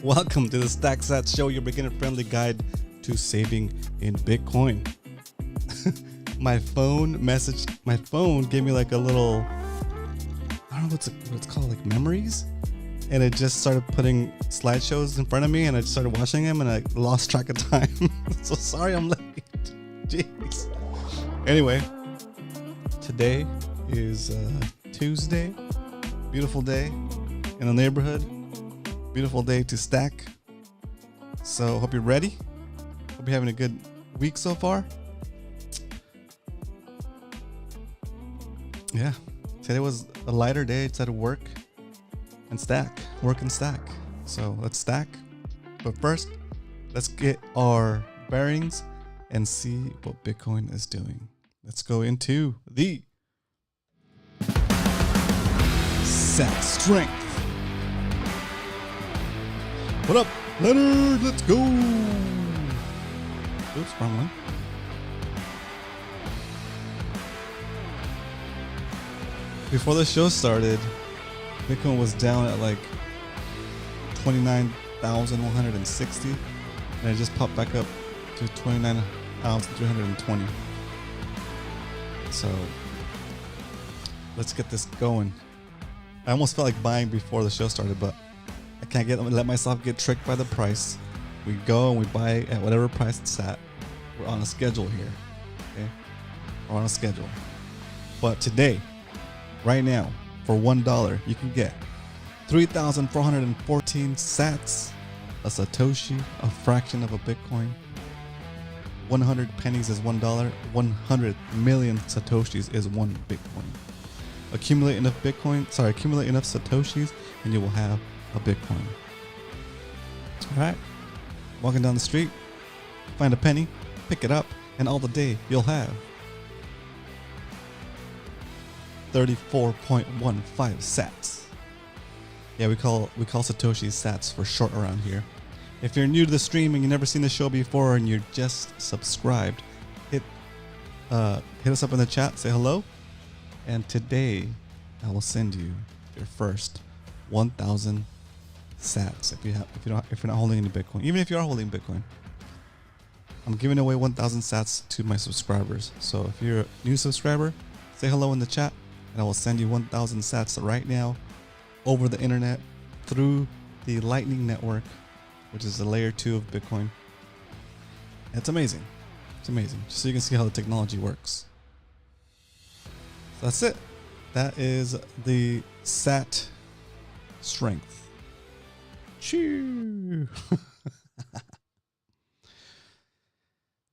Welcome to the SATS Show, your beginner-friendly guide to saving in Bitcoin. My phone gave me like a little, I don't know what it's called, like memories, and it just started putting slideshows in front of me, and I just started watching them, and I lost track of time. So sorry I'm late. Jeez. Anyway, today is Tuesday. Beautiful day in the neighborhood. Beautiful day to stack. So hope you're ready. Hope you're having a good week so far. Yeah, today was a lighter day. It's at work and stack. So let's stack. But first, let's get our bearings and see what Bitcoin is doing. Let's go into the SATS strength. What up, Leonard? Let's go. Oops, wrong one. Before the show started, Bitcoin was down at like 29,160, and it just popped back up to 29,320. So let's get this going. I almost felt like buying before the show started, but I can't let myself get tricked by the price. We go and we buy at whatever price it's at. We're on a schedule here. Okay? We're on a schedule. But today, right now, for $1, you can get 3,414 SATS, a Satoshi, a fraction of a Bitcoin. 100 pennies is $1. 100 million Satoshis is one Bitcoin. Accumulate enough Satoshis, and you will have a Bitcoin. All right. Walking down the street, find a penny, pick it up, and all the day you'll have 34.15 SATS. Yeah, we call Satoshi SATS for short around here. If you're new to the stream and you've never seen the show before and you're just subscribed, hit us up in the chat, say hello, and today I will send you your first 1,000 SATS if you're not holding any Bitcoin. Even if you are holding Bitcoin, I'm giving away 1,000 SATS to my subscribers. So if you're a new subscriber, say hello in the chat, and I will send you 1,000 SATS right now over the internet through the Lightning Network, which is the layer 2 of Bitcoin. It's amazing. It's amazing. Just so you can see how the technology works. So that's it. That is the SAT strength. Choo.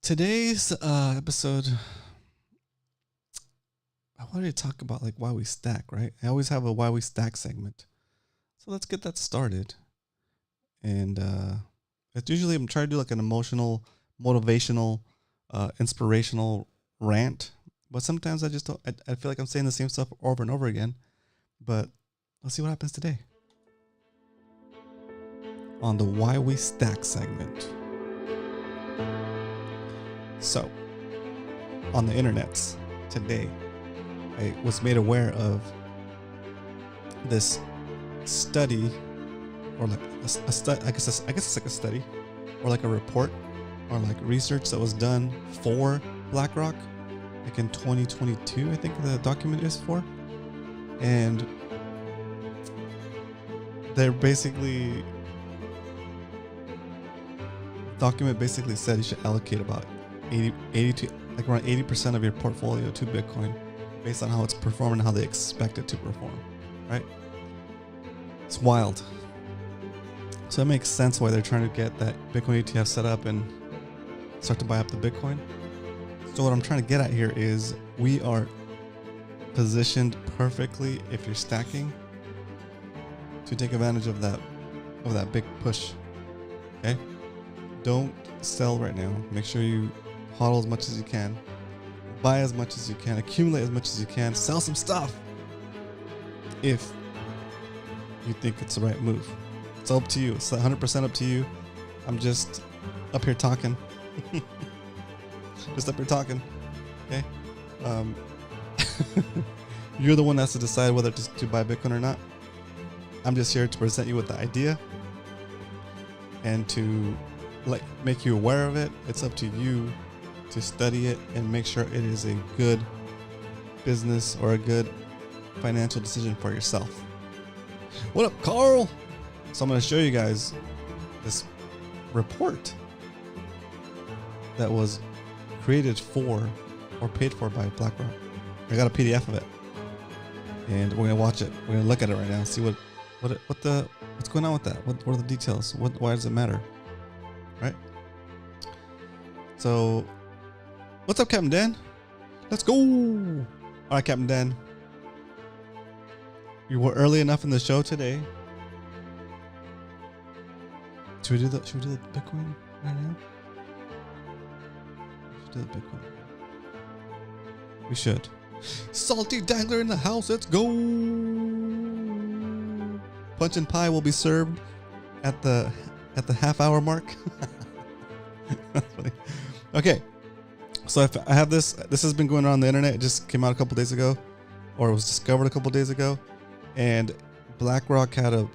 Today's episode, I wanted to talk about like why we stack, right? I always have a why we stack segment. So let's get that started. And it's usually I'm trying to do like an emotional, motivational, inspirational rant. But sometimes I just don't, I feel like I'm saying the same stuff over and over again. But let's see what happens today on the Why We Stack segment. So, on the internets today, I was made aware of this study, or like a study. I guess it's like a study, or like a report, or like research that was done for BlackRock, like in 2022. I think the document is for, and they're basically. Document basically said you should allocate about 80 to like around 80% of your portfolio to Bitcoin based on how it's performing and how they expect it to perform, right? It's wild. So it makes sense why they're trying to get that Bitcoin ETF set up and start to buy up the Bitcoin. So what I'm trying to get at here is we are positioned perfectly if you're stacking to take advantage of that big push. Okay? Don't sell right now. Make sure you hodl as much as you can, buy as much as you can, accumulate as much as you can, sell some stuff if you think it's the right move. It's up to you. It's 100% up to you. I'm just up here talking. Okay? You're the one that has to decide whether to buy Bitcoin or not. I'm just here to present you with the idea. and to like make you aware of it. It's up to you to study it and make sure it is a good business or a good financial decision for yourself. What up, Carl? So I'm going to show you guys this report that was created for or paid for by BlackRock. I got a PDF of it, and we're gonna watch it. We're gonna look at it right now and see what's going on with that. What are the details? Why does it matter? Right. So, what's up, Captain Dan? Let's go. All right, Captain Dan. You were early enough in the show today. Should we do the Bitcoin right now? Do the Bitcoin. We should. Salty Dangler in the house. Let's go. Punch and pie will be served at the half-hour mark. That's funny. Okay, so I have this. This has been going on the internet. It just came out a couple days ago, or it was discovered a couple days ago, and BlackRock hired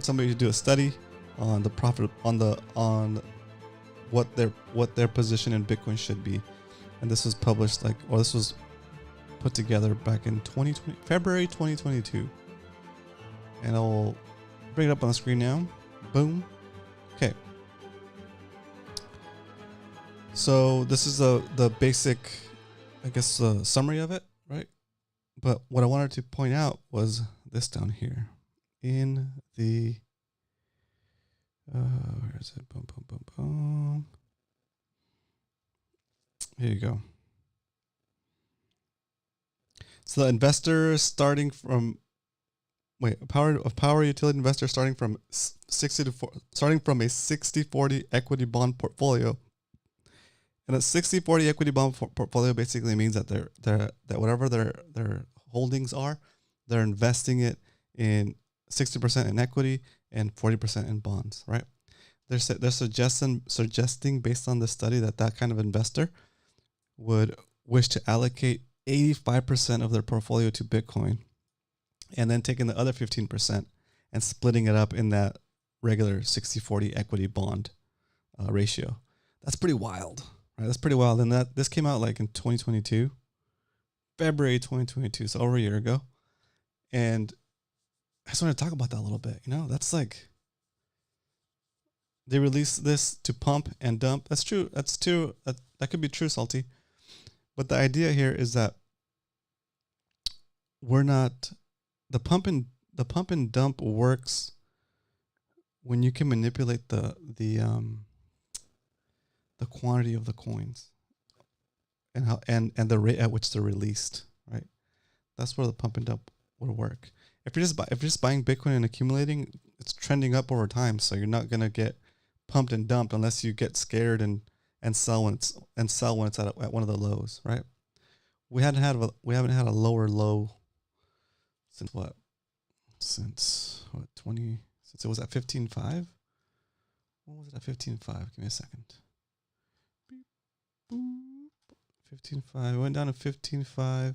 somebody to do a study on the profit on what their position in Bitcoin should be, and this was published this was put together back in February 2022, and I'll bring it up on the screen now. Boom. Okay. So this is the basic, I guess, summary of it, right? But what I wanted to point out was this down here in the where is it? Boom, boom, boom, boom. Here you go. So the investor starting from power utility investor starting from a 60-40 equity bond portfolio. And a 60-40 equity bond portfolio basically means that that whatever their holdings are, they're investing it in 60% in equity and 40% in bonds, right? They're suggesting based on the study that kind of investor would wish to allocate 85% of their portfolio to Bitcoin, and then taking the other 15% and splitting it up in that regular 60-40 equity bond ratio. That's pretty wild, right? That's pretty wild. And this came out like in 2022, February 2022, so over a year ago. And I just want to talk about that a little bit. That's like, they released this to pump and dump. That's true. That's true. That could be true, Salty. But the idea here is that the pump and dump works when you can manipulate the quantity of the coins and the rate at which they're released, right? That's where the pump and dump would work. If you're just buying Bitcoin and accumulating, it's trending up over time, so you're not gonna get pumped and dumped unless you get scared and sell when it's at one of the lows, right? We haven't had a lower low since what? Since it was at 15.5? What was it at 15.5? Give me a second. 15.5. It went down to 15.5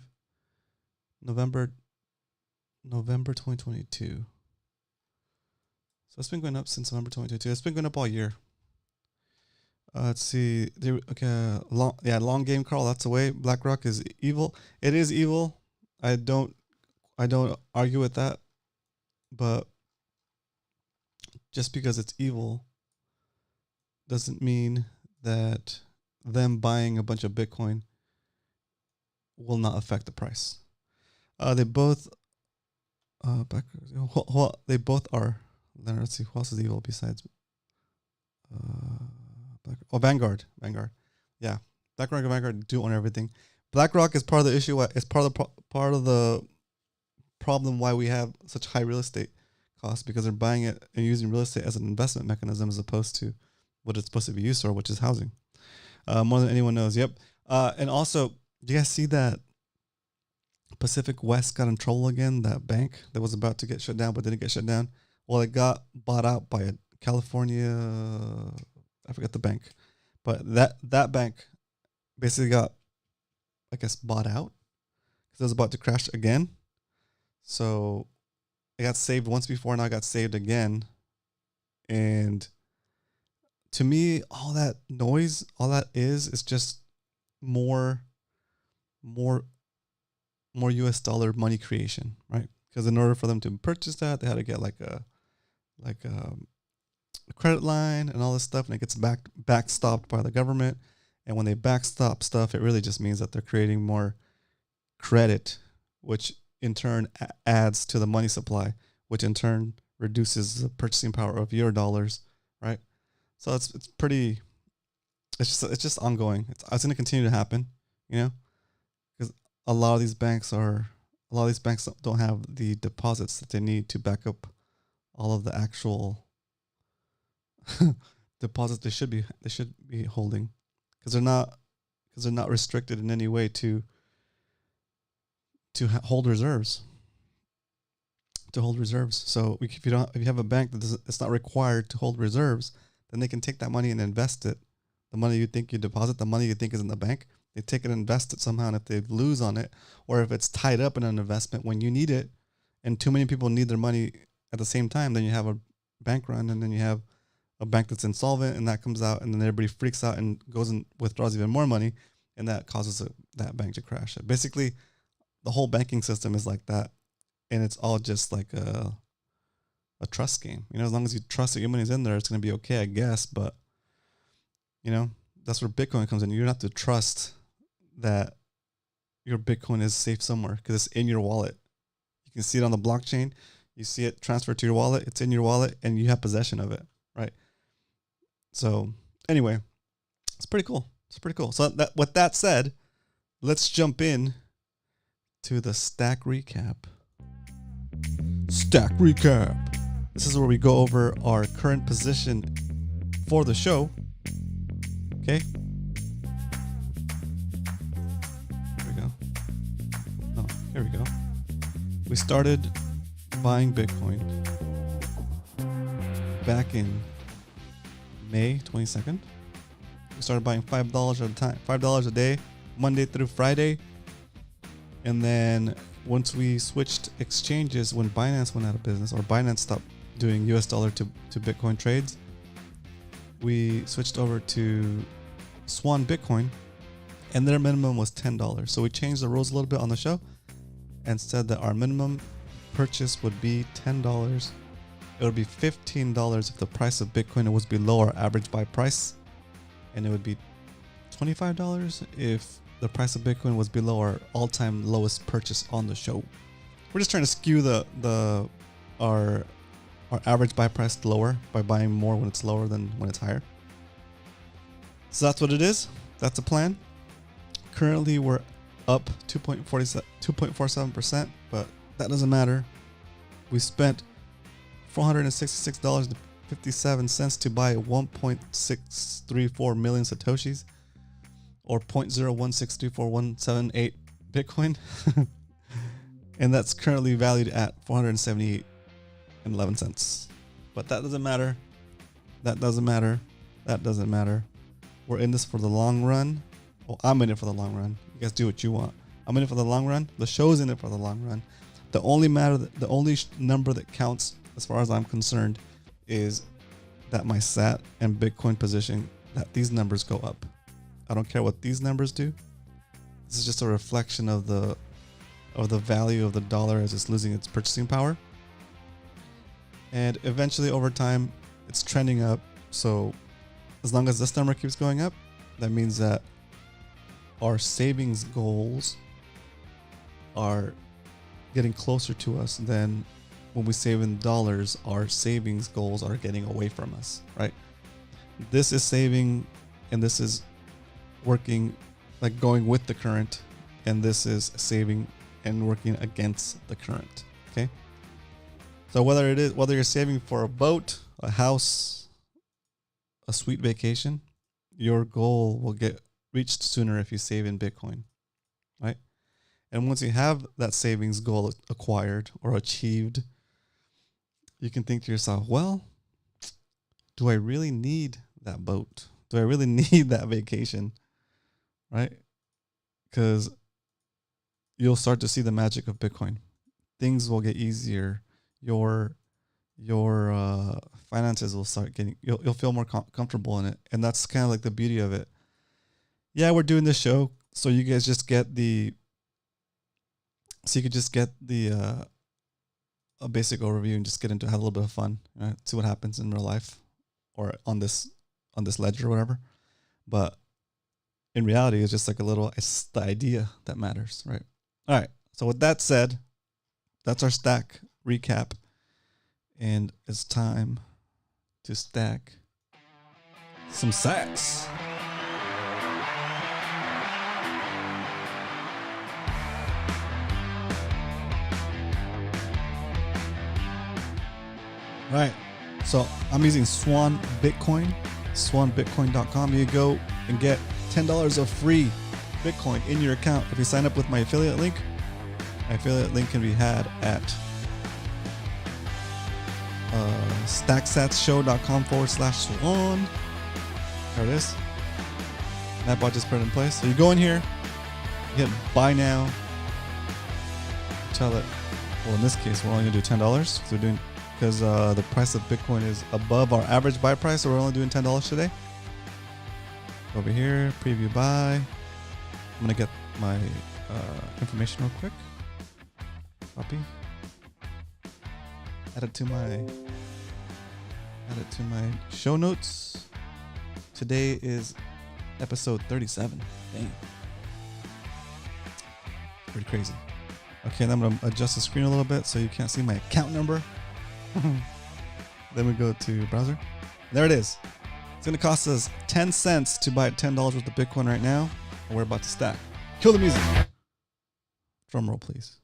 November 2022. So it's been going up since November 2022. It's been going up all year. Let's see. Long game, Carl. That's the way. BlackRock is evil. It is evil. I don't argue with that. But just because it's evil doesn't mean that them buying a bunch of Bitcoin will not affect the price. They both they both are. Let's see, who else is evil besides Vanguard. Yeah, BlackRock and Vanguard do own everything. BlackRock is part of the issue. It's part of the problem why we have such high real estate costs, because they're buying it and using real estate as an investment mechanism as opposed to what it's supposed to be used for, which is housing. More than anyone knows. Yep. And also, do you guys see that Pacific West got in trouble again? That bank that was about to get shut down but didn't get shut down. Well, it got bought out by a California, I forget the bank, but that bank basically got, I guess, bought out because it was about to crash again. So it got saved once before, now it got saved again. And to me, all that noise, all that is just more US dollar money creation, right? Because in order for them to purchase that, they had to get like a credit line and all this stuff, and it gets backstopped by the government. And when they backstop stuff, it really just means that they're creating more credit, which in turn adds to the money supply, which in turn reduces the purchasing power of your dollars, right? So it's just ongoing. It's going to continue to happen, because a lot of these banks don't have the deposits that they need to back up all of the actual deposits they should be holding, because they're not restricted in any way to hold reserves. So if you have a bank it's not required to hold reserves, then they can take that money and invest it. The money you think you deposit, the money you think is in the bank, they take it and invest it somehow. And if they lose on it, or if it's tied up in an investment when you need it, and too many people need their money at the same time, then you have a bank run, and then you have a bank that's insolvent, and that comes out, and then everybody freaks out and goes and withdraws even more money, and that causes that bank to crash. Basically, the whole banking system is like that, and it's all just like a trust game. As long as you trust that your money's in there, it's going to be okay, I guess. But that's where Bitcoin comes in. You don't have to trust that your Bitcoin is safe somewhere, because it's in your wallet. You can see it on the blockchain. You see it transferred to your wallet. It's in your wallet, and you have possession of it, right? So anyway, it's pretty cool. So with that said, let's jump in to the stack recap. Stack recap. This is where we go over our current position for the show. Okay. Here we go. We started buying Bitcoin back in May 22nd. We started buying $5 at a time, $5 a day, Monday through Friday. And then once we switched exchanges, when Binance went out of business, or Binance stopped doing US dollar to Bitcoin trades, we switched over to Swan Bitcoin, and their minimum was $10. So we changed the rules a little bit on the show and said that our minimum purchase would be $10. It would be $15 if the price of Bitcoin was below our average buy price, and it would be $25 if the price of Bitcoin was below our all-time lowest purchase on the show. We're just trying to skew our average buy price lower by buying more when it's lower than when it's higher. So that's what it is. That's the plan. Currently, we're up 2.47%, but that doesn't matter. We spent $466.57 to buy 1.634 million Satoshis, or 0.01634178 Bitcoin. And that's currently valued at $478.11. But that doesn't matter. That doesn't matter. We're in this for the long run. Well, I'm in it for the long run. You guys do what you want. I'm in it for the long run. The show's in it for the long run. The only number that counts, as far as I'm concerned, is that my SAT and Bitcoin position, that these numbers go up. I don't care what these numbers do. This is just a reflection of the value of the dollar as it's losing its purchasing power. And eventually, over time, it's trending up. So as long as this number keeps going up, that means that our savings goals are getting closer to us than when we save in dollars. Our savings goals are getting away from us, right? This is saving, and this is working, like going with the current, and this is saving and working against the current. Okay. So whether you're saving for a boat, a house, a sweet vacation, your goal will get reached sooner if you save in Bitcoin, right? And once you have that savings goal acquired or achieved, you can think to yourself, well, do I really need that boat? Do I really need that vacation? Right? Because you'll start to see the magic of Bitcoin. Things will get easier. Your finances will start getting, you'll feel more comfortable in it. And that's kind of like the beauty of it. Yeah, we're doing this show so you guys just get the, so you could just get the, a basic overview and just get into, have a little bit of fun, right? See what happens in real life or on this ledger or whatever. But in reality, it's just like it's the idea that matters, right? All right. So with that said, that's our stack recap. And it's time to stack some SATS. Right. So I'm using Swan Bitcoin, swanbitcoin.com. You go and get $10 of free Bitcoin in your account if you sign up with my affiliate link. My affiliate link can be had at stacksatshow.com/swan. There it is. That bot just put it in place. So you go in here, you hit buy now. Tell it. Well, in this case, we're only gonna do $10 because the price of Bitcoin is above our average buy price, so we're only doing $10 today. Over here, preview buy. I'm gonna get my information real quick. Copy. Add it to my show notes. Today is episode 37. Dang. Pretty crazy. Okay, then I'm gonna adjust the screen a little bit so you can't see my account number. Then we go to browser. There it is. It's gonna cost us 10 cents to buy $10 worth of Bitcoin right now, and we're about to stack. Kill the music. Drum roll, please.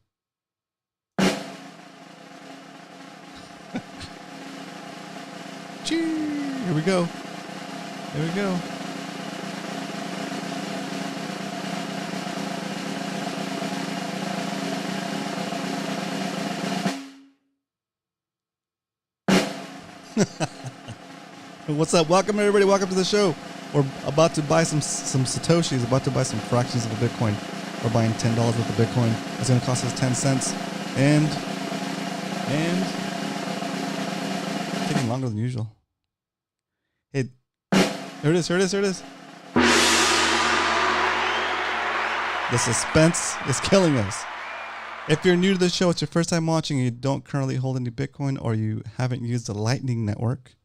Here we go. There we go. What's up? Welcome everybody. Welcome to the show. We're about to buy some Satoshis, about to buy some fractions of a Bitcoin. We're buying $10 worth of Bitcoin. It's going to cost us 10 cents. And it's taking longer than usual. Hey, here it is. The suspense is killing us. If you're new to the show, it's your first time watching, and you don't currently hold any Bitcoin or you haven't used the Lightning Network,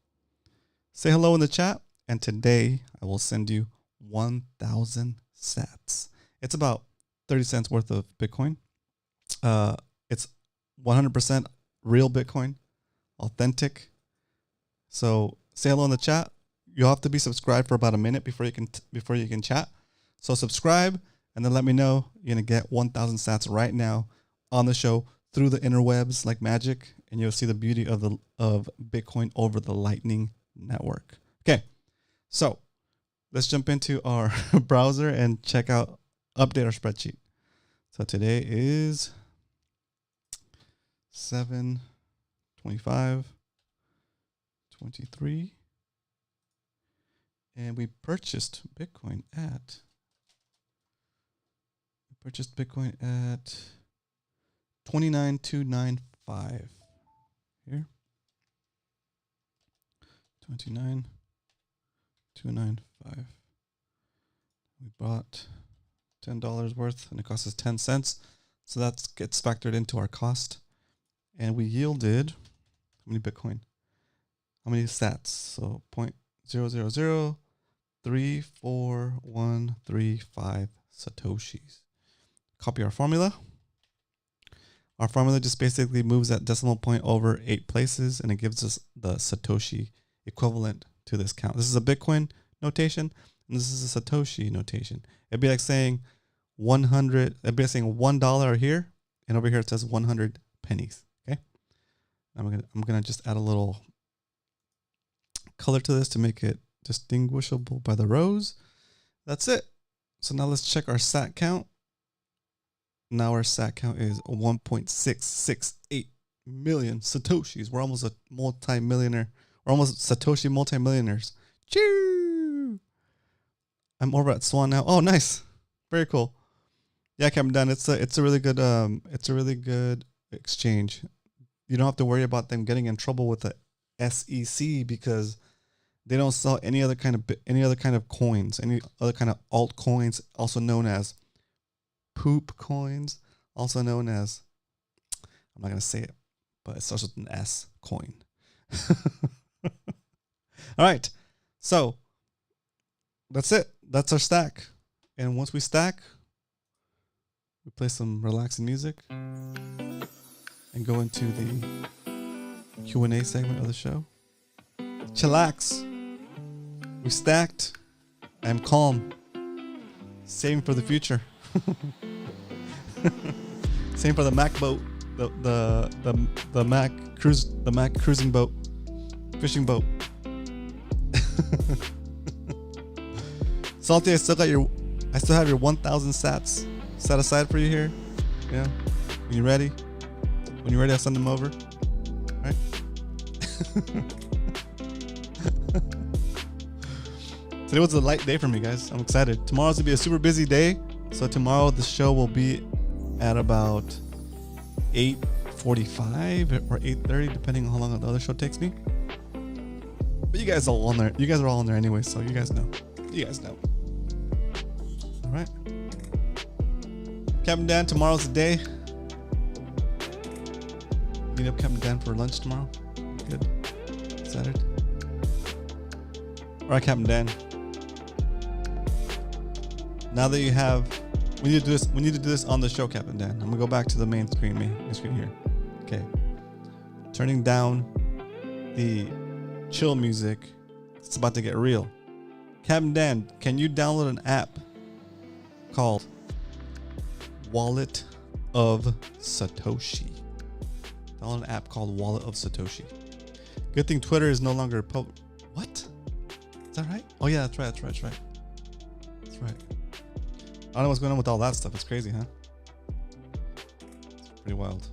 say hello in the chat, and today I will send you 1,000 SATS. It's about 30 cents worth of Bitcoin. It's 100% real Bitcoin, authentic. So say hello in the chat. You'll have to be subscribed for about a minute before you can chat. So subscribe and then let me know. You're gonna get 1,000 SATS right now on the show through the interwebs like magic, and you'll see the beauty of Bitcoin over the Lightning Network. Okay, so let's jump into our browser and update our spreadsheet. So today is 7/25/23, and we purchased Bitcoin at 29,295 here. 29,295. We bought $10 worth, and it cost us 10 cents. So that gets factored into our cost. And we yielded how many Bitcoin? How many SATS? So 0.00034,135 Satoshis. Copy our formula. Our formula just basically moves that decimal point over 8 places, and it gives us the Satoshi equivalent to this count. This is a Bitcoin notation, and this is a Satoshi notation. It'd be like saying 100. It'd be like saying $1 here, and over here it says 100 pennies. Okay. I'm gonna just add a little color to this to make it distinguishable by the rows. That's it. So now let's check our SAT count. Now our SAT count is 1.668 million Satoshis. We're almost a multi-millionaire. We're almost Satoshi multi-millionaires. Choo! I'm over at Swan now. Oh, nice. Very cool. Yeah, Cameron Dunn. It's a really good exchange. You don't have to worry about them getting in trouble with the SEC because they don't sell any other kind of coins, any other kind of altcoins, also known as poop coins, also known as, I'm not gonna say it, but it starts with an S, coin. All right, so that's it. That's our stack. And once we stack, we play some relaxing music and go into the Q&A segment of the show. Chillax. We stacked. I'm calm. Saving for the future. Same for the Mac boat, the Mac cruising boat, fishing boat. Salty, I still have your 1,000 sats set aside for you here. Yeah, when you're ready, I'll send them over. All right. Today was a light day for me, guys. I'm excited. Tomorrow's gonna be a super busy day. So tomorrow the show will be at about 8:45 or 8:30, depending on how long the other show takes me. But you guys are all on there. You guys are all on there anyway, so you guys know. All right. Captain Dan, tomorrow's the day. Meet up Captain Dan for lunch tomorrow. Good. Saturday. All right, Captain Dan. Now that you have, we need to do this on the show, Captain Dan. I'm gonna go back to the main screen here. Okay. Turning down the chill music. It's about to get real. Captain Dan, can you download an app called Wallet of Satoshi? Download an app called Wallet of Satoshi. Good thing Twitter is no longer What? Is that right? Oh yeah, that's right. That's right. I don't know what's going on with all that stuff. It's crazy, huh? It's pretty wild.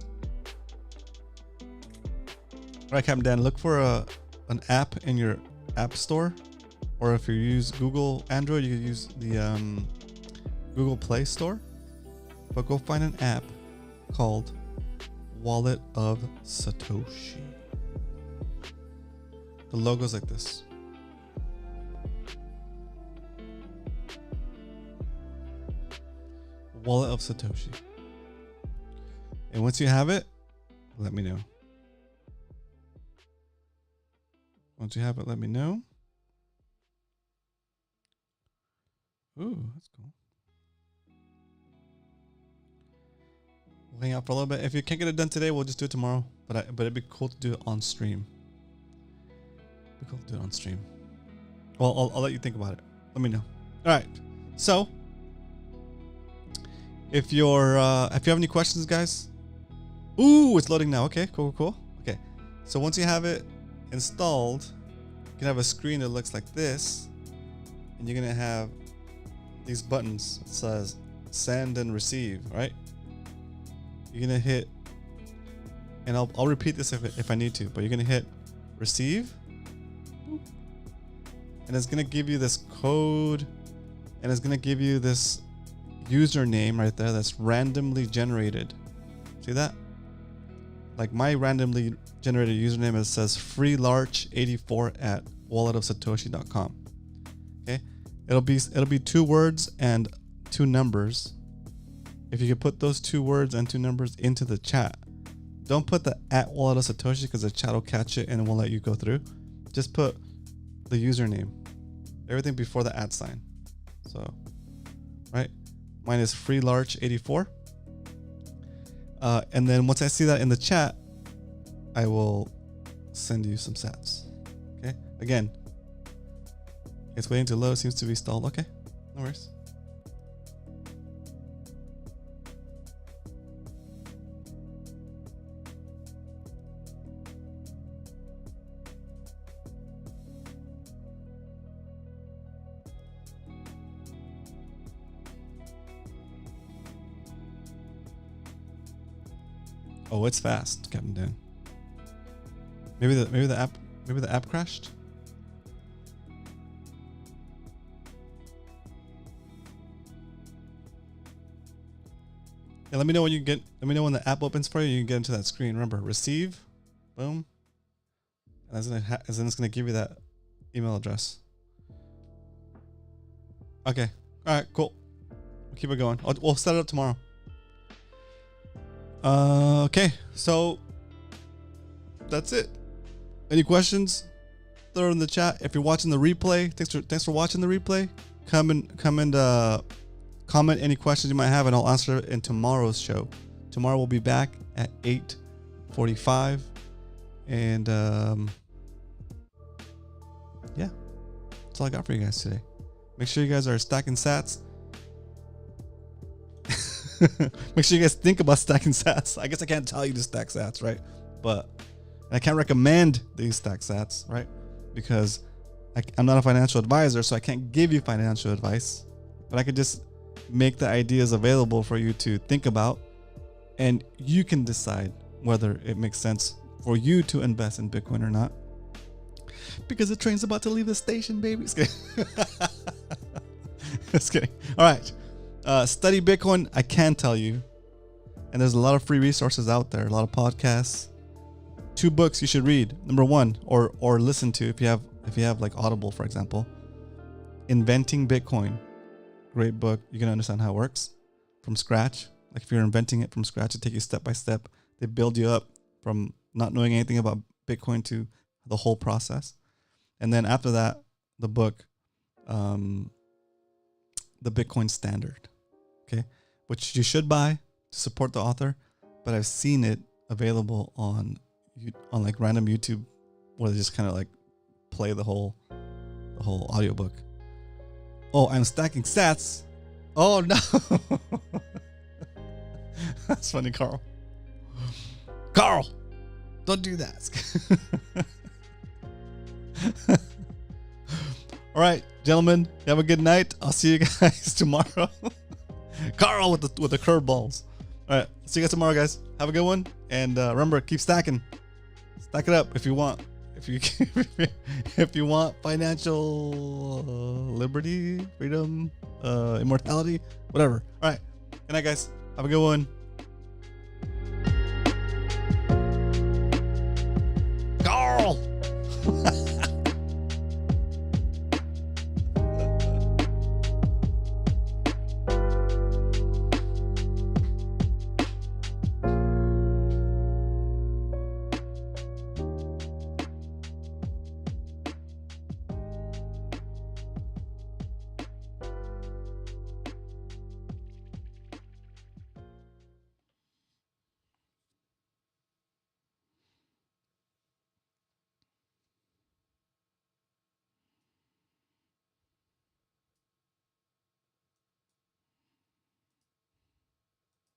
All right, Captain Dan, look for an app in your app store, or if you use Google Android, you can use the Google Play Store. But go find an app called Wallet of Satoshi. The logo's like this. Wallet of Satoshi. And once you have it, let me know. Once you have it, let me know. Ooh, that's cool. We'll hang out for a little bit. If you can't get it done today, we'll just do it tomorrow. But it'd be cool to do it on stream. Well, I'll let you think about it. Let me know. All right. So, if you have any questions, guys. Ooh, it's loading now. Okay, cool. Okay. So once you have it installed, you can have a screen that looks like this, and you're gonna have these buttons. It says send and receive, right? You're gonna hit, and I'll repeat this if I need to, but you're gonna hit receive, and it's gonna give you this code, and it's gonna give you this username right there that's randomly generated. See that? Like my randomly generated username, it says freelarch84 at walletofsatoshi.com. Okay, it'll be 2 words and 2 numbers. If you could put those 2 words and 2 numbers into the chat, don't put the at wallet of Satoshi because the chat will catch it and it won't let you go through. Just put the username, everything before the at sign. So, right, mine is freelarch84. And then once I see that in the chat, I will send you some sats. Okay. Again, it's waiting to load. Seems to be stalled. Okay. No worries. Oh, it's fast, Captain Dan. Maybe the app crashed. Yeah, let me know when the app opens for you. You can get into that screen. Remember, receive, boom, And then it's gonna give you that email address. Okay. All right. Cool. We'll keep it going. We'll set it up tomorrow. Okay. So that's it. Any questions? Throw it in the chat. If you're watching the replay, thanks for watching the replay. Come and comment any questions you might have, and I'll answer it in tomorrow's show. Tomorrow we'll be back at 8:45, and yeah, that's all I got for you guys today. Make sure you guys are stacking sats. Make sure you guys think about stacking sats. I guess I can't tell you to stack sats, right? But I can't recommend that you stack sats, right? Because I'm not a financial advisor, so I can't give you financial advice. But I could just make the ideas available for you to think about, and you can decide whether it makes sense for you to invest in Bitcoin or not. Because the train's about to leave the station, baby. Just kidding. Just kidding. All right. Study Bitcoin, I can tell you. And there's a lot of free resources out there, a lot of podcasts. 2 books you should read. Number 1, or listen to if you have like Audible, for example. Inventing Bitcoin. Great book. You can understand how it works from scratch. Like if you're inventing it from scratch, it takes you step by step. They build you up from not knowing anything about Bitcoin to the whole process. And then after that, the book, The Bitcoin Standard, okay, which you should buy to support the author. But I've seen it available on like random YouTube where they just kind of like play the whole audiobook. Oh, I'm stacking sats. Oh no. That's funny, Carl. Carl, don't do that. All right, gentlemen, have a good night. I'll see you guys tomorrow. Carl with the curveballs. All right, see you guys tomorrow, guys. Have a good one, and remember, keep stacking. Stack it up if you want. If you want financial liberty, freedom, immortality, whatever. All right, good night, guys. Have a good one.